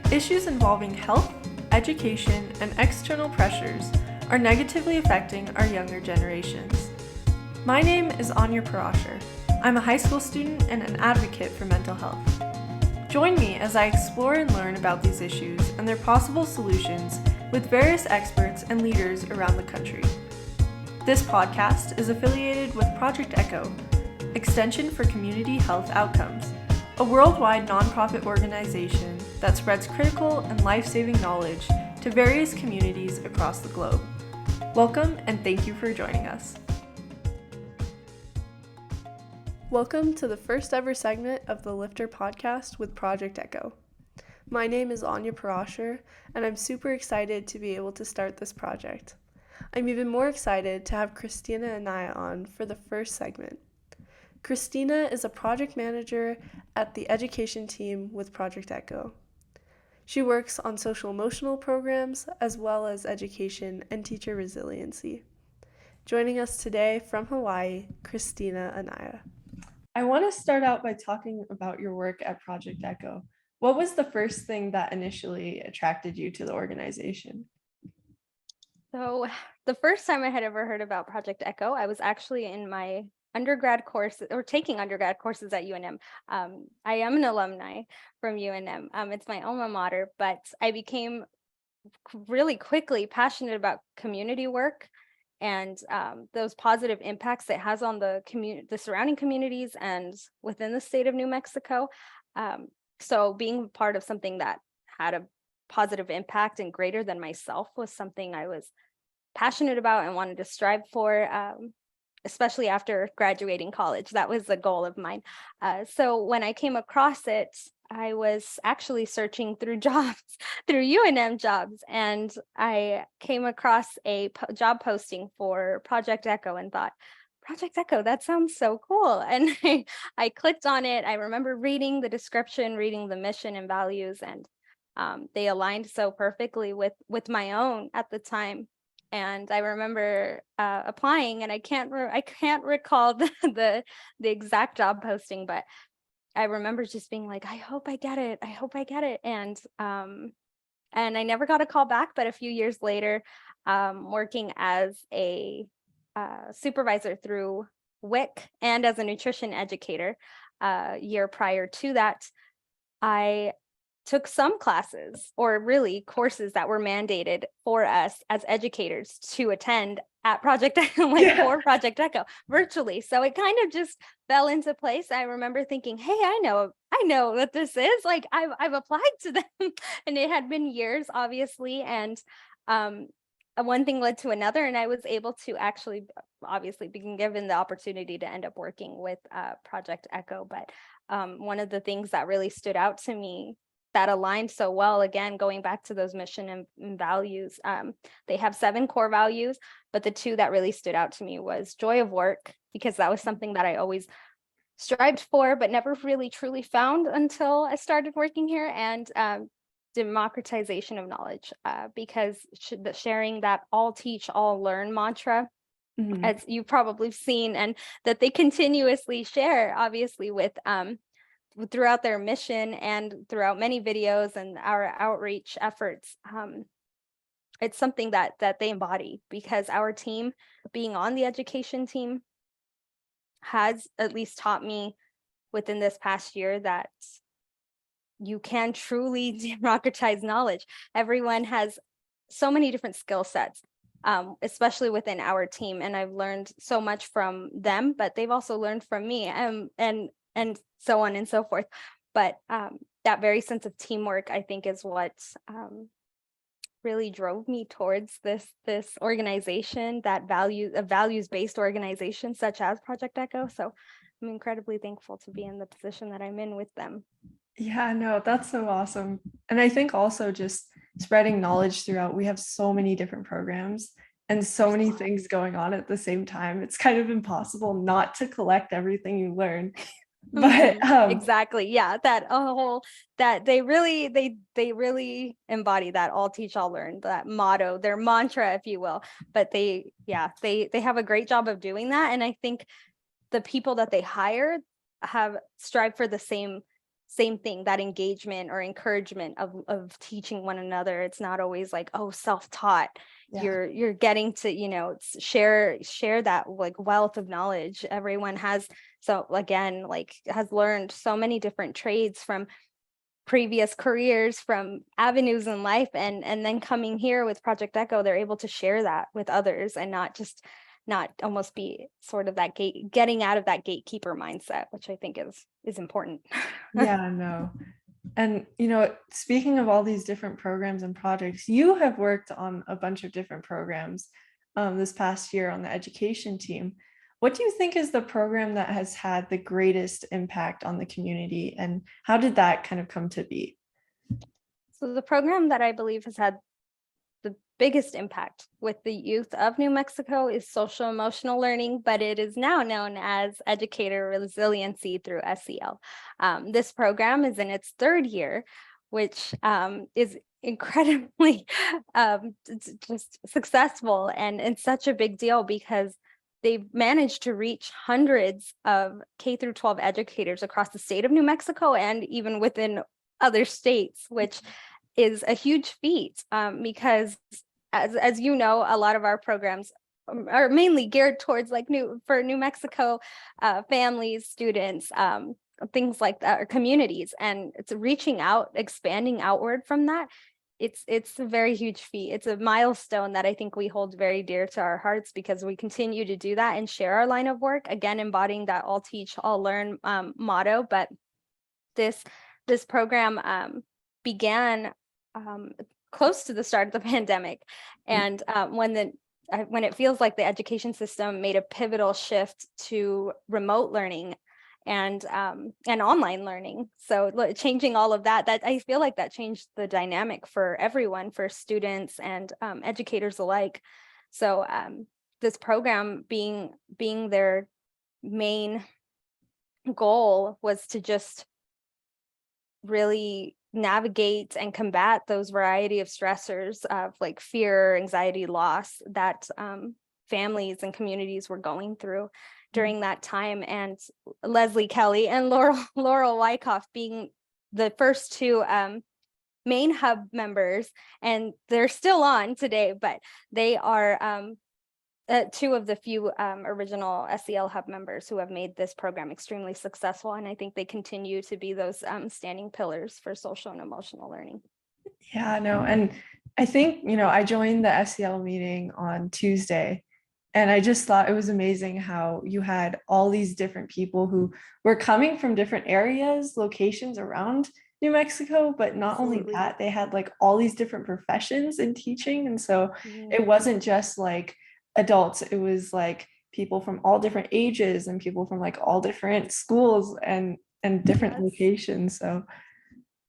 Issues involving health, education, and external pressures are negatively affecting our younger generations. My name is Anya Parasher. I'm a high school student and an advocate for mental health. Join me as I explore and learn about these issues and their possible solutions with various experts and leaders around the country. This podcast is affiliated with Project ECHO, Extension for Community Health Outcomes, a worldwide nonprofit organization that spreads critical and life-saving knowledge to various communities across the globe. Welcome and thank you for joining us. Welcome to the first ever segment of the LIFTER podcast with Project ECHO. My name is Anya Parasher, and I'm super excited to be able to start this project. I'm even more excited to have Christina Anaya on for the first segment. Christina is a project manager at the education team with Project ECHO. She works on social emotional programs as well as education and teacher resiliency. Joining us today from Hawaii, Christina Anaya. I want to start out by talking about your work at Project ECHO. What was the first thing that initially attracted you to the organization? So the first time I had ever heard about Project ECHO, I was actually in my undergrad course or taking undergrad courses at UNM. I am an alumni from UNM. It's my alma mater, but I became really quickly passionate about community work and those positive impacts it has on the surrounding communities and within the state of New Mexico. So being part of something that had a positive impact and greater than myself was something I was passionate about and wanted to strive for, especially after graduating college. That was a goal of mine. So when I came across it, I was actually searching through jobs, through UNM jobs, and I came across a job posting for Project ECHO and thought, Project ECHO, that sounds so cool. And I clicked on it. I remember reading the description, reading the mission and values, and they aligned so perfectly with my own at the time. And I remember applying, and I can't recall the exact job posting, but I remember just being like, I hope I get it. I hope I get it. And I never got a call back. But a few years later, working as a supervisor through WIC and as a nutrition educator, a year prior to that, I took some classes, or really courses that were mandated for us as educators to attend at Project ECHO, for Project ECHO virtually. So it kind of just fell into place. I remember thinking, hey, I know what this is. Like I've applied to them and it had been years, obviously. And one thing led to another, and I was able to actually obviously being given the opportunity to end up working with Project ECHO. But one of the things that really stood out to me that aligned so well, again, going back to those mission and values, they have 7 core values, but the 2 that really stood out to me was joy of work, because that was something that I always strived for, but never really truly found until I started working here, and democratization of knowledge, because the sharing that all teach, all learn mantra, as you've probably seen, and that they continuously share, obviously, with throughout their mission and throughout many videos and our outreach efforts. It's something that they embody, because our team, being on the education team, has at least taught me within this past year that you can truly democratize knowledge. Everyone has so many different skill sets, especially within our team, and I've learned so much from them, but they've also learned from me, and so on and so forth. But that very sense of teamwork, I think, is what really drove me towards this organization, that values-based organization such as Project ECHO. So I'm incredibly thankful to be in the position that I'm in with them. Yeah, no, that's so awesome. And I think also just spreading knowledge throughout, we have so many different programs and so many things going on at the same time. It's kind of impossible not to collect everything you learn. But exactly, yeah, that they really embody that all teach, all learn, that motto, their mantra, if you will. But they have a great job of doing that, and I think the people that they hire have strived for the same same thing, that engagement or encouragement of teaching one another. It's not always like, oh, self-taught. Yeah. You're getting to, share that like wealth of knowledge. Everyone has, so again, like has learned so many different trades from previous careers, from avenues in life, and then coming here with Project Echo, they're able to share that with others and not almost be sort of that getting out of that gatekeeper mindset, which I think is important. Yeah, no. And, speaking of all these different programs and projects, you have worked on a bunch of different programs this past year on the education team. What do you think is the program that has had the greatest impact on the community, and how did that kind of come to be? So the program that I believe has had the biggest impact with the youth of New Mexico is social emotional learning, but it is now known as educator resiliency through SEL. This program is in its third year, which is incredibly just successful and such a big deal because they've managed to reach hundreds of K through 12 educators across the state of New Mexico and even within other states, which is a huge feat because as you know, a lot of our programs are mainly geared towards like New Mexico families, students, things like that, or communities, and it's reaching out, expanding outward from that. It's a very huge feat. It's a milestone that I think we hold very dear to our hearts because we continue to do that and share our line of work, again embodying that all teach, all learn motto. But this program began close to the start of the pandemic, and when it feels like the education system made a pivotal shift to remote learning and online learning, so changing all of that I feel like that changed the dynamic for everyone, for students and educators alike. So this program being their main goal was to just really navigate and combat those variety of stressors of like fear, anxiety, loss that families and communities were going through during that time. And Leslie Kelly and Laurel Wyckoff being the first two main hub members, and they're still on today, but they are two of the few original SEL Hub members who have made this program extremely successful. And I think they continue to be those standing pillars for social and emotional learning. Yeah, no. And I think, I joined the SEL meeting on Tuesday, and I just thought it was amazing how you had all these different people who were coming from different areas, locations around New Mexico, but not only Absolutely. that, they had like all these different professions in teaching. And so it wasn't just like adults, it was like people from all different ages and people from like all different schools and different Yes. locations. So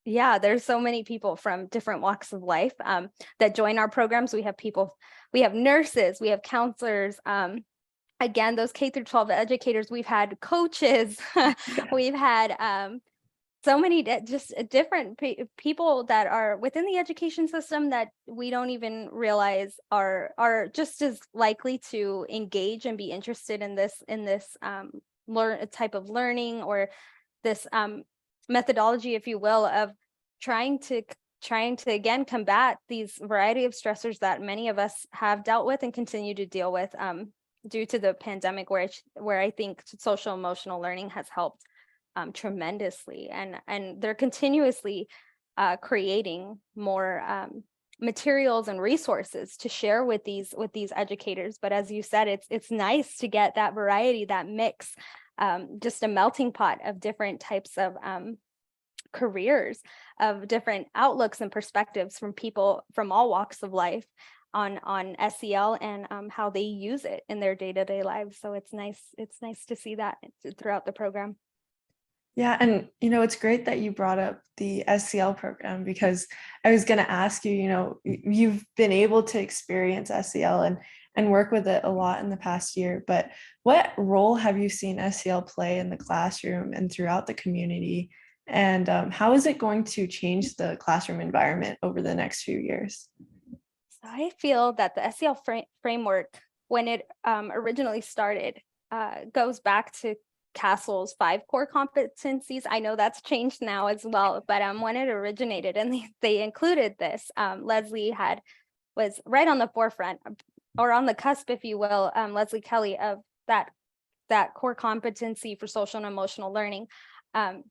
yeah, there's so many people from different walks of life that join our programs. We have nurses, we have counselors, again, those K through 12 educators, we've had coaches, we've had so many just different people that are within the education system that we don't even realize are just as likely to engage and be interested in this type of learning, or this methodology, if you will, of trying to again combat these variety of stressors that many of us have dealt with and continue to deal with due to the pandemic, where I think social emotional learning has helped tremendously, and they're continuously creating more materials and resources to share with these educators. But as you said, it's nice to get that variety, that mix, just a melting pot of different types of careers, of different outlooks and perspectives from people from all walks of life on SEL and how they use it in their day-to-day lives. So it's nice to see that throughout the program. yeah, and it's great that you brought up the SEL program, because I was going to ask you, you've been able to experience SEL and work with it a lot in the past year, but what role have you seen SEL play in the classroom and throughout the community? And how is it going to change the classroom environment over the next few years? So I feel that the SEL framework, when it originally started, goes back to Castle's 5 core competencies. I know that's changed now as well, but when it originated and they included this, Leslie was right on the forefront, or on the cusp, if you will, Leslie Kelly, of that core competency for social and emotional learning. And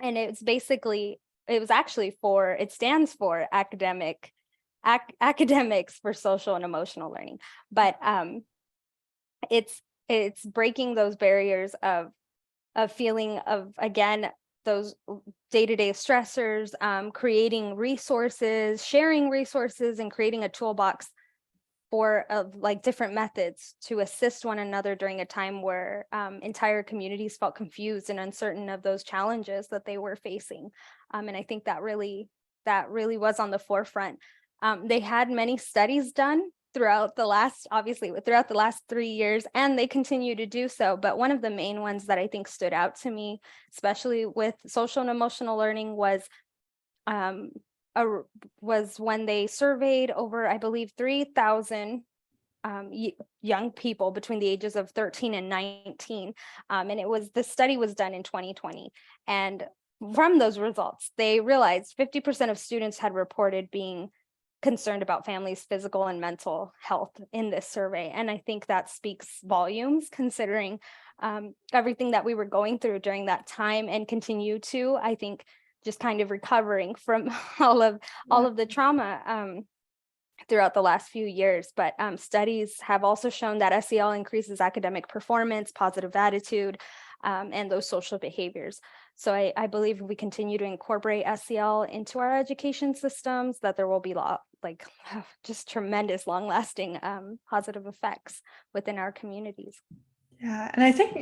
it stands for academics for social and emotional learning. But it's breaking those barriers of feeling of, again, those day-to-day stressors, creating resources, sharing resources, and creating a toolbox of like different methods to assist one another during a time where entire communities felt confused and uncertain of those challenges that they were facing. And I think that really was on the forefront. They had many studies done throughout the last 3 years, and they continue to do so. But one of the main ones that I think stood out to me, especially with social and emotional learning, was when they surveyed over, I believe, 3,000 young people between the ages of 13 and 19. And the study was done in 2020. And from those results, they realized 50% of students had reported being concerned about families' physical and mental health in this survey. And I think that speaks volumes, considering everything that we were going through during that time and continue to, I think, just kind of recovering from all of the trauma throughout the last few years. But studies have also shown that SEL increases academic performance, positive attitude, and those social behaviors. So I believe if we continue to incorporate SEL into our education systems, that there will be just tremendous, long-lasting positive effects within our communities. Yeah, and I think,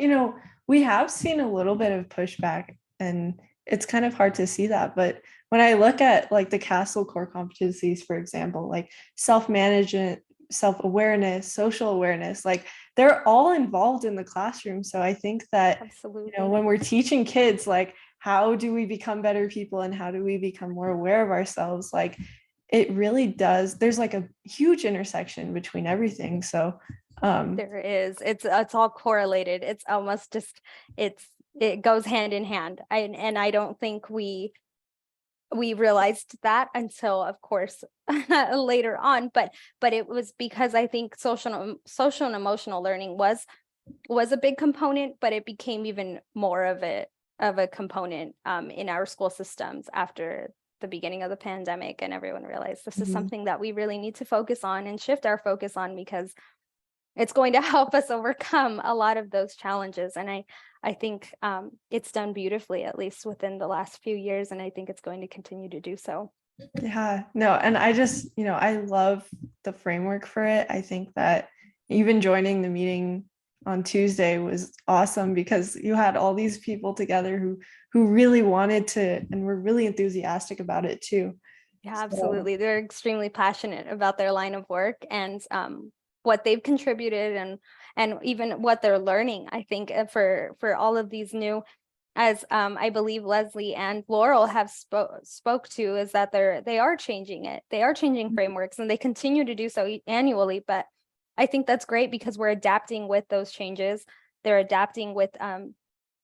we have seen a little bit of pushback, and it's kind of hard to see that. But when I look at like the Castle core competencies, for example, like self-management, self-awareness, social awareness, like they're all involved in the classroom. So I think that, Absolutely. when we're teaching kids, like, how do we become better people and how do we become more aware of ourselves? Like, it really does. There's like a huge intersection between everything. So there is. It's all correlated. It's almost just it goes hand in hand. I don't think we realized that until, of course, later on. But it was because I think social and emotional learning was a big component, but it became even more of a component in our school systems after the beginning of the pandemic, and everyone realized this is something that we really need to focus on and shift our focus on, because it's going to help us overcome a lot of those challenges. And I think it's done beautifully, at least within the last few years, and I think it's going to continue to do so. Yeah, no, and I just, I love the framework for it. I think that even joining the meeting on Tuesday was awesome, because you had all these people together who really wanted to and were really enthusiastic about it too. Yeah, absolutely. They're extremely passionate about their line of work and what they've contributed and even what they're learning. I think for all of these new, as I believe Leslie and Laurel have spoke to, is that they are changing it. They are changing frameworks, and they continue to do so annually. But I think that's great, because we're adapting with those changes. They're adapting with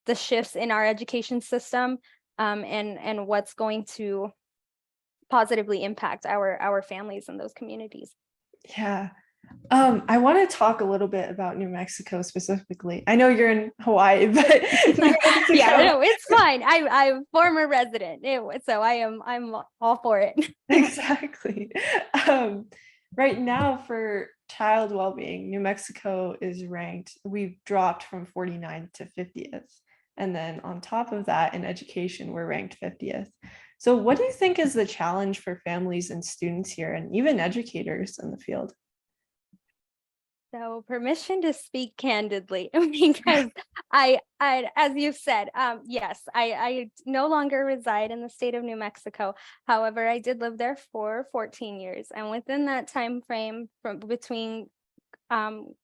the shifts in our education system, and what's going to positively impact our families in those communities. Yeah. I want to talk a little bit about New Mexico specifically. I know you're in Hawaii, but yeah, no, it's fine. I'm a former resident, so I'm all for it. Exactly. Right now, for child well-being, New Mexico is ranked. We've dropped from 49th to 50th, and then on top of that, in education, we're ranked 50th. So, what do you think is the challenge for families and students here, and even educators in the field? So, permission to speak candidly, because I as you said, yes, I no longer reside in the state of New Mexico. However, I did live there for 14 years, and within that time frame, from between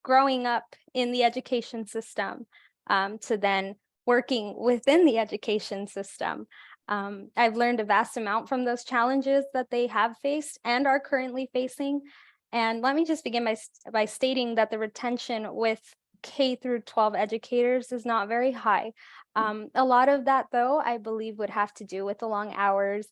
growing up in the education system to then working within the education system, I've learned a vast amount from those challenges that they have faced and are currently facing. And let me just begin by stating that the retention with K through 12 educators is not very high. A lot of that, though, I believe would have to do with the long hours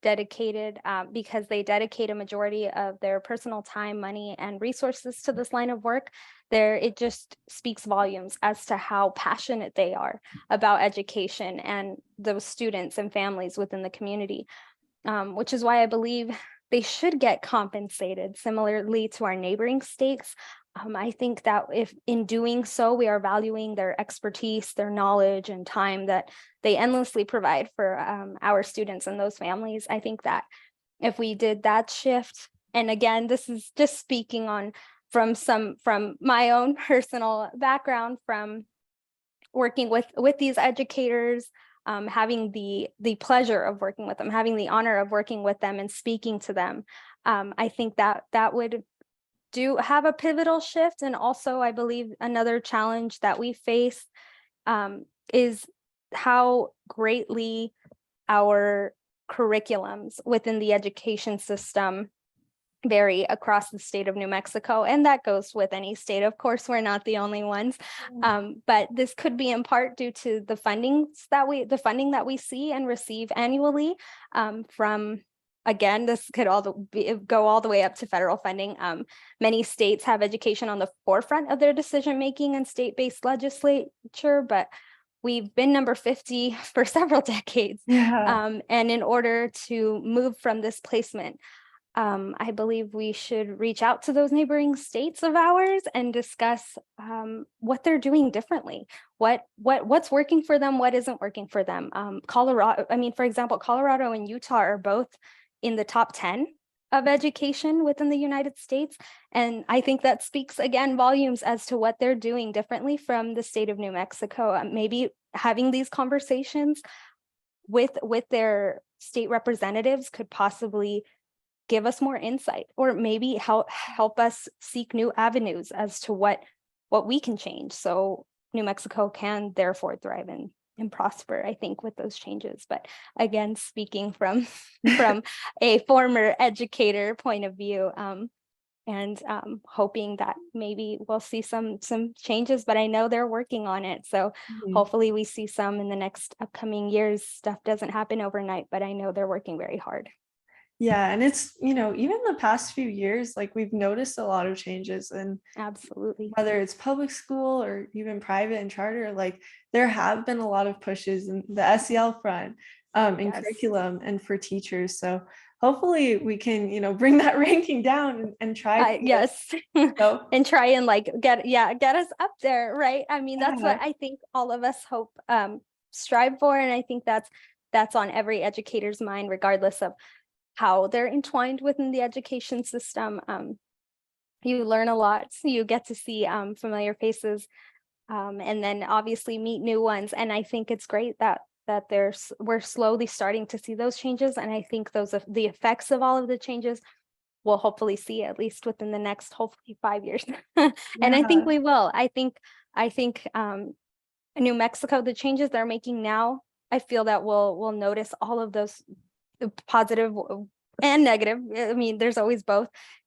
dedicated, because they dedicate a majority of their personal time, money, and resources to this line of work. It just speaks volumes as to how passionate they are about education and those students and families within the community, which is why I believe they should get compensated similarly to our neighboring states. I think that if in doing so, we are valuing their expertise, their knowledge, and time that they endlessly provide for our students and those families. I think that if we did that shift, and again, this is just speaking on from my own personal background from working with these educators, having the pleasure of working with them, having the honor of working with them and speaking to them. I think that would have a pivotal shift. And also, I believe another challenge that we face is how greatly our curriculums within the education system vary across the state of New Mexico. And that goes with any state. Of course, we're not the only ones. But this could be in part due to the funding that we see and receive annually from, again, this could go all the way up to federal funding. Many states have education on the forefront of their decision-making and state-based legislature, but we've been number 50 for several decades. And in order to move from this placement, I believe we should reach out to those neighboring states of ours and discuss what they're doing differently, what's working for them, what isn't working for them. For example, Colorado and Utah are both in the top 10 of education within the United States. And I think that speaks, again, volumes as to what they're doing differently from the state of New Mexico. Maybe having these conversations with their state representatives could possibly give us more insight, or maybe help us seek new avenues as to what we can change, so New Mexico can therefore thrive and prosper, I think, with those changes. But again, speaking from a former educator point of view, and hoping that maybe we'll see some changes, but I know they're working on it. So hopefully we see some in the next upcoming years. Stuff doesn't happen overnight, but I know they're working very hard. Yeah, and it's, even the past few years, like we've noticed a lot of changes, and absolutely, whether it's public school or even private and charter, like there have been a lot of pushes in the SEL front, in curriculum and for teachers. So hopefully we can, bring that ranking down and try. And try and get us up there, right? I mean, that's what I think all of us hope, strive for, and I think that's on every educator's mind, regardless of how they're entwined within the education system. You learn a lot, so you get to see familiar faces, and then obviously meet new ones. And I think it's great that we're slowly starting to see those changes. And I think the effects of all of the changes we'll hopefully see at least within the next, hopefully, 5 years. And I think we will. I think New Mexico, the changes they're making now, I feel that we'll notice all of those positive and negative. I mean, there's always both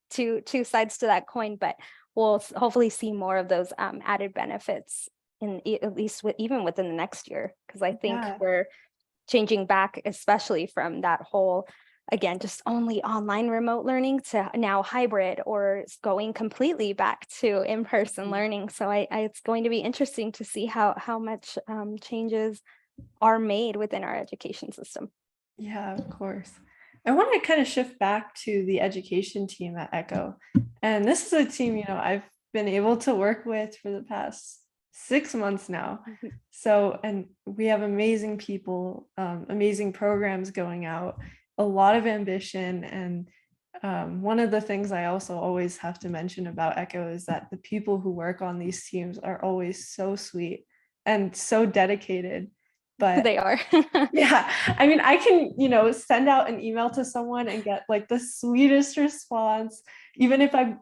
two sides to that coin, but we'll hopefully see more of those added benefits at least even within the next year, because I think we're changing back, especially from that whole, again, just only online remote learning to now hybrid, or going completely back to in-person learning. So it's going to be interesting to see how much changes are made within our education system. Yeah, of course. I want to kind of shift back to the education team at ECHO. And this is a team, I've been able to work with for the past 6 months now. So, and we have amazing people, amazing programs going out, a lot of ambition. And one of the things I also always have to mention about ECHO is that the people who work on these teams are always so sweet and so dedicated. But they are. Yeah, I mean, I can, send out an email to someone and get like the sweetest response, even if I'm,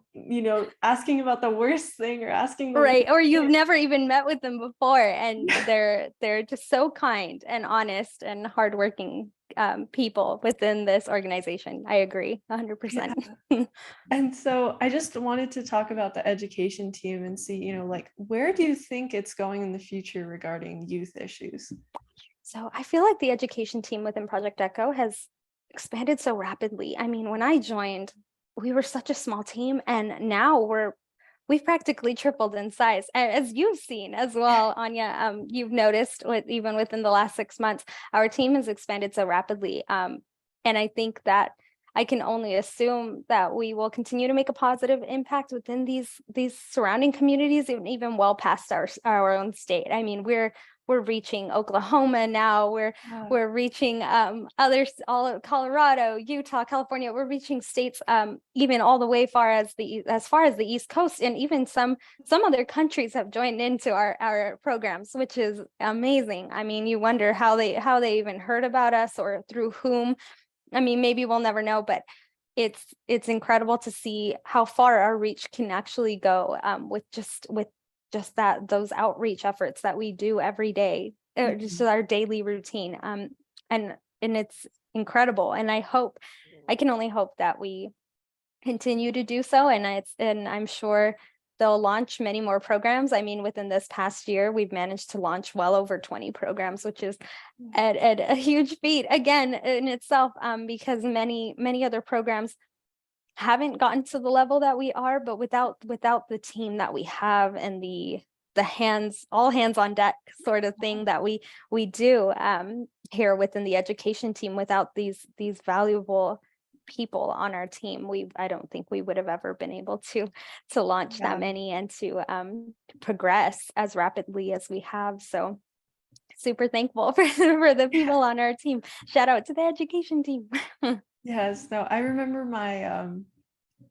asking about the worst thing or asking right, or you've never even met with them before, and they're just so kind and honest and hardworking. people within this organization. I agree 100%. And so I just wanted to talk about the education team and see, like, where do you think it's going in the future regarding youth issues? So I feel like the education team within Project Echo has expanded so rapidly. I mean, when I joined, we were such a small team, and now we've practically tripled in size, as you've seen as well, Anya. You've noticed even within the last 6 months, our team has expanded so rapidly. And I think that I can only assume that we will continue to make a positive impact within these surrounding communities, even well past our own state. I mean, we're reaching Oklahoma now. We're reaching others, all of Colorado, Utah, California. We're reaching states even all the way as far as the East Coast, and even some other countries have joined into our programs, which is amazing. I mean, you wonder how they even heard about us or through whom. I mean, maybe we'll never know, but it's incredible to see how far our reach can actually go with just those outreach efforts that we do every day, just our daily routine. And it's incredible. And I can only hope that we continue to do so. And I'm sure they'll launch many more programs. I mean, within this past year, we've managed to launch well over 20 programs, which is at a huge feat again in itself, because many other programs haven't gotten to the level that we are, but without the team that we have and the all hands on deck sort of thing that we do here within the education team, without these valuable people on our team, I don't think we would have ever been able to launch that many and to progress as rapidly as we have. So super thankful for the people on our team. Shout out to the education team. Yes, no, I remember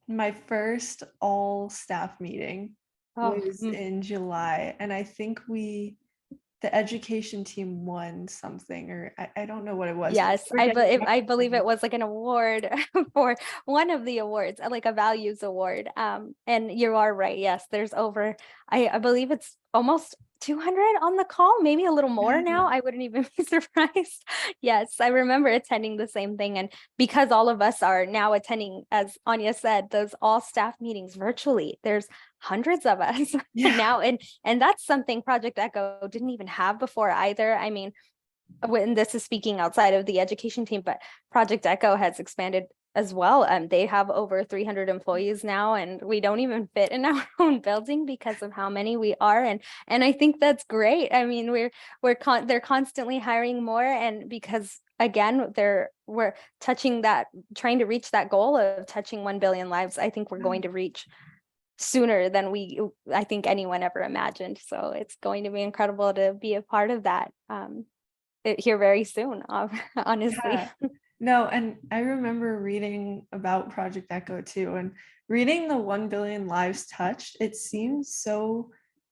my first all staff meeting was in July, and I think the education team won something, or I don't know what it was. Yes, I believe it was like an award for one of the awards, like a values award. And you are right. Yes, there's over, I believe it's almost 200 on the call, maybe a little more now. I wouldn't even be surprised. Yes, I remember attending the same thing. And because all of us are now attending, as Anya said, those all staff meetings virtually, there's hundreds of us now. And that's something Project Echo didn't even have before either. I mean, when this is speaking outside of the education team, but Project Echo has expanded as well. They have over 300 employees now, and we don't even fit in our own building because of how many we are. And I think that's great. I mean, they're constantly hiring more, and because again, we're trying to reach that goal of touching 1 billion lives. I think we're going to reach sooner than I think anyone ever imagined. So it's going to be incredible to be a part of that here very soon, honestly. Yeah. No, and I remember reading about Project Echo too, and reading the 1 billion lives touched, it seems so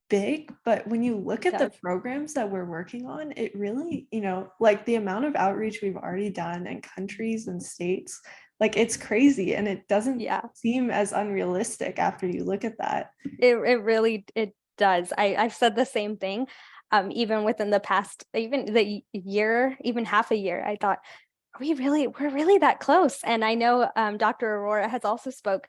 big, but when you look at the programs that we're working on, it really, like the amount of outreach we've already done in countries and states, like it's crazy, and it doesn't seem as unrealistic after you look at that. It really does. I've said the same thing. Even within the past, even the year, even half a year, I thought, we're really that close. And I know Dr. Aurora has also spoke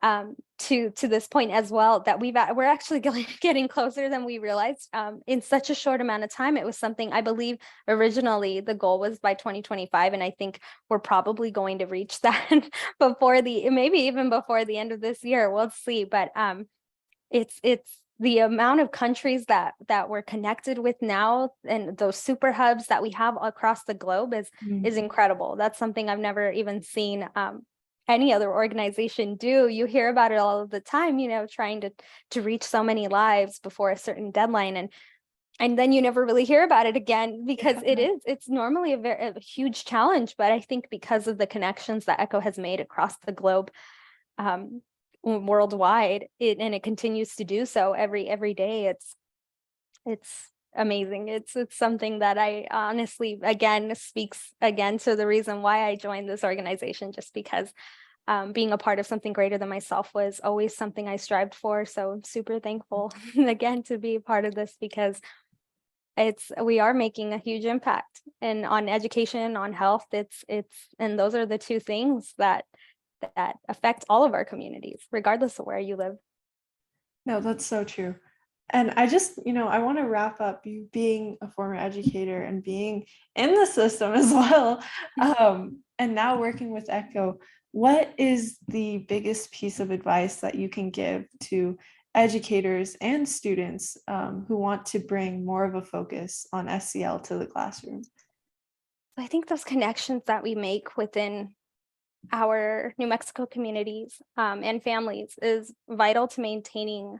to this point as well, that we're actually getting closer than we realized in such a short amount of time. It was something, I believe originally the goal was by 2025, and I think we're probably going to reach that maybe even before the end of this year. We'll see. But it's the amount of countries that we're connected with now, and those super hubs that we have across the globe is incredible. That's something I've never even seen any other organization do. You hear about it all of the time, trying to reach so many lives before a certain deadline, and then you never really hear about it again, because it's normally a huge challenge. But I think because of the connections that Echo has made across the globe, worldwide, and it continues to do so every day, it's amazing. It's something that I honestly, again, speaks again to the reason why I joined this organization, just because being a part of something greater than myself was always something I strived for. So I'm super thankful again to be a part of this, because we are making a huge impact and on education, on health. And those are the two things that affect all of our communities, regardless of where you live. No, that's so true. And I just, I want to wrap up you being a former educator and being in the system as well. And now working with ECHO, what is the biggest piece of advice that you can give to educators and students who want to bring more of a focus on SEL to the classroom? I think those connections that we make within our New Mexico communities and families is vital to maintaining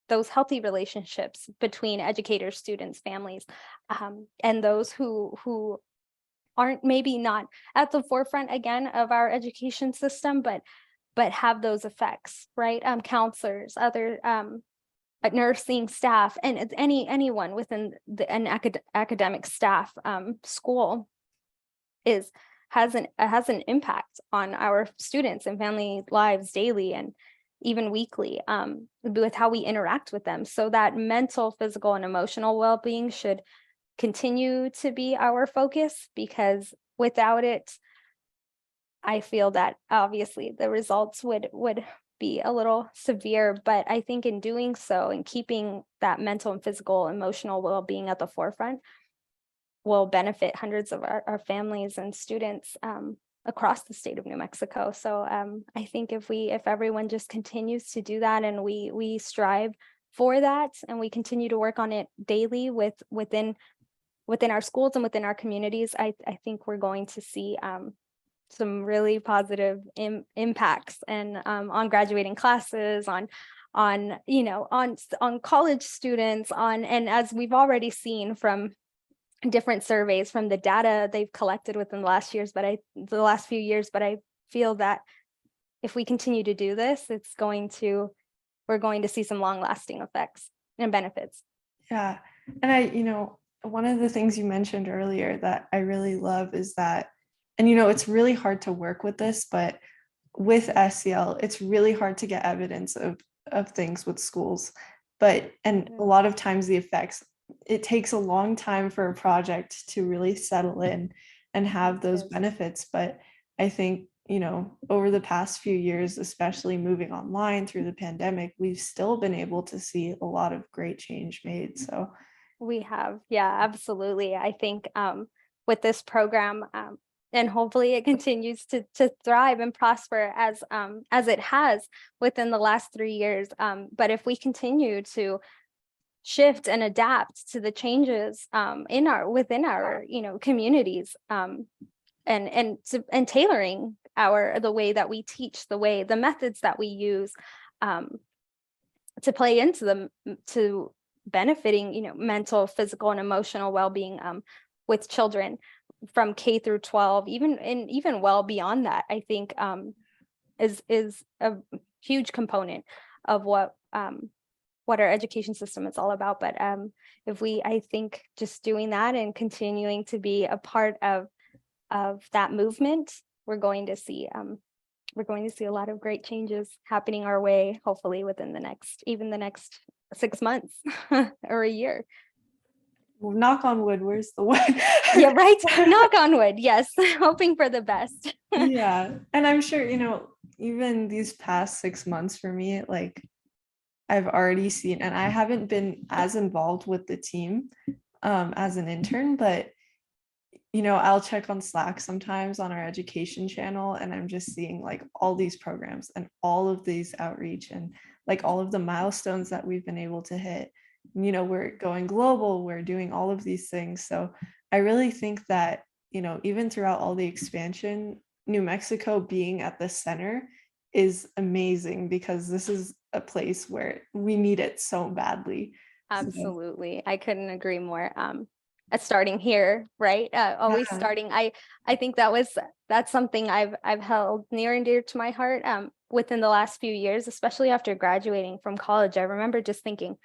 those healthy relationships between educators, students, families, and those who aren't maybe not at the forefront again of our education system, but have those effects, right? Counselors, other nursing staff, and it's anyone within an academic staff school has an impact on our students and family lives daily and even weekly with how we interact with them. So that mental, physical, and emotional well-being should continue to be our focus, because without it, I feel that obviously the results would be a little severe. But I think in doing so and keeping that mental and physical, emotional well-being at the forefront will benefit hundreds of our families and students across the state of New Mexico. So I think if everyone just continues to do that, and we strive for that, and we continue to work on it daily within our schools and within our communities, I think we're going to see some really positive impacts and on graduating classes, on college students, and as we've already seen from different surveys from the data they've collected within the last few years. But I feel that if we continue to do this, we're going to see some long-lasting effects and benefits. Yeah. And one of the things you mentioned earlier that I really love is that, and it's really hard to work with this, but with SEL, it's really hard to get evidence of things with schools. And a lot of times the effects, it takes a long time for a project to really settle in and have those benefits. But I think, over the past few years, especially moving online through the pandemic, we've still been able to see a lot of great change made. So we have, yeah, absolutely. I think with this program, and hopefully it continues to thrive and prosper as it has within the last 3 years. But if we continue to shift and adapt to the changes within our communities, and tailoring the way that we teach, the methods that we use to play into to benefiting mental, physical, and emotional well-being with children from K through 12, even well beyond that, I think is a huge component of what our education system is all about. But I think just doing that and continuing to be a part of that movement, we're going to see a lot of great changes happening our way, hopefully within the next 6 months or a year. Well, knock on wood, where's the wood? Yeah, right. Knock on wood. Yes. Hoping for the best. Yeah. And I'm sure, even these past 6 months for me, like I've already seen, and I haven't been as involved with the team as an intern, but I'll check on Slack sometimes on our education channel, and I'm just seeing like all these programs and all of these outreach and like all of the milestones that we've been able to hit. We're going global, we're doing all of these things. So I really think that, even throughout all the expansion, New Mexico being at the center is amazing, because this is a place where we need it so badly. Absolutely. I couldn't agree more. Starting here, right? Always starting. I think that's something I've held near and dear to my heart within the last few years, especially after graduating from college. I remember just thinking,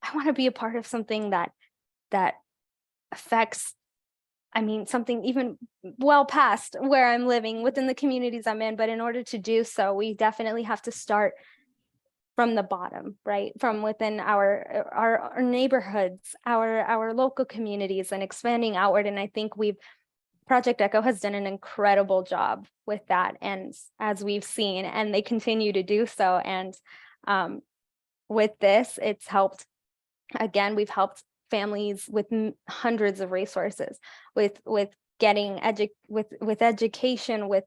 I want to be a part of something that affects, something even well past where I'm living within the communities I'm in. But in order to do so, we definitely have to start from the bottom, right? From within our neighborhoods, our local communities, and expanding outward. And I think Project Echo has done an incredible job with that. And as we've seen, and they continue to do so. And with this, it's helped, again, we've helped families with hundreds of resources, with getting with education, with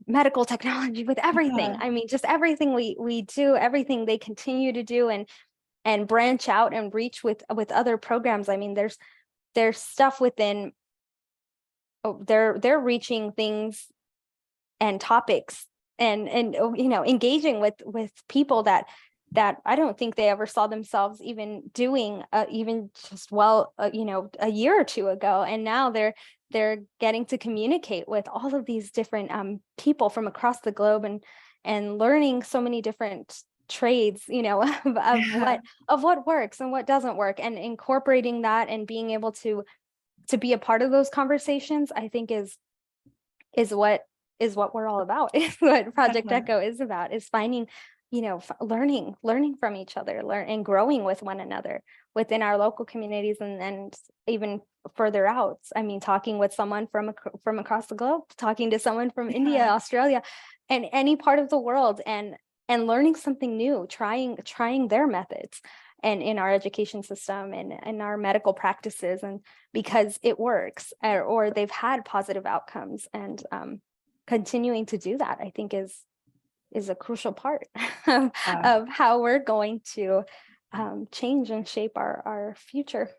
medical technology, with everything. Yeah. I mean, just everything we do, everything they continue to do, and branch out and reach with other programs. I mean, there's stuff within, they're reaching things and topics and engaging with people that I don't think they ever saw themselves even doing, even just a year or two ago. And now they're getting to communicate with all of these different people from across the globe, and learning so many different trades, of what works and what doesn't work, and incorporating that and being able to be a part of those conversations, I think is what we're all about. Is what Project Echo is about, is finding, learning from each other, and growing with one another within our local communities, and even further out. I mean, talking with someone from across the globe, talking to someone from India, Australia, and any part of the world, and learning something new, trying their methods, and in our education system and in our medical practices, and because it works, or they've had positive outcomes, and continuing to do that, I think is a crucial part of how we're going to change and shape our future.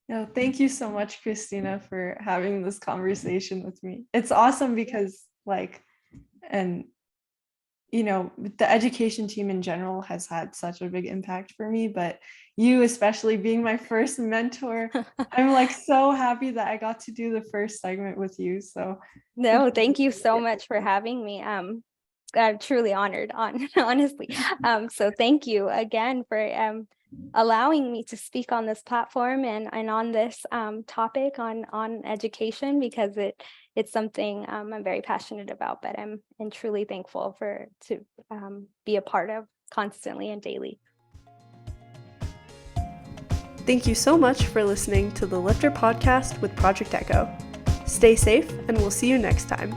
No, thank you so much, Christina, for having this conversation with me. It's awesome because the education team in general has had such a big impact for me, but you especially being my first mentor, I'm so happy that I got to do the first segment with you. So no, thank you so much for having me. I'm truly honored, honestly. So thank you again for allowing me to speak on this platform and on this topic on education, because it's something I'm very passionate about, but I'm truly thankful to be a part of constantly and daily. Thank you so much for listening to the Lifter podcast with Project Echo. Stay safe, and we'll see you next time.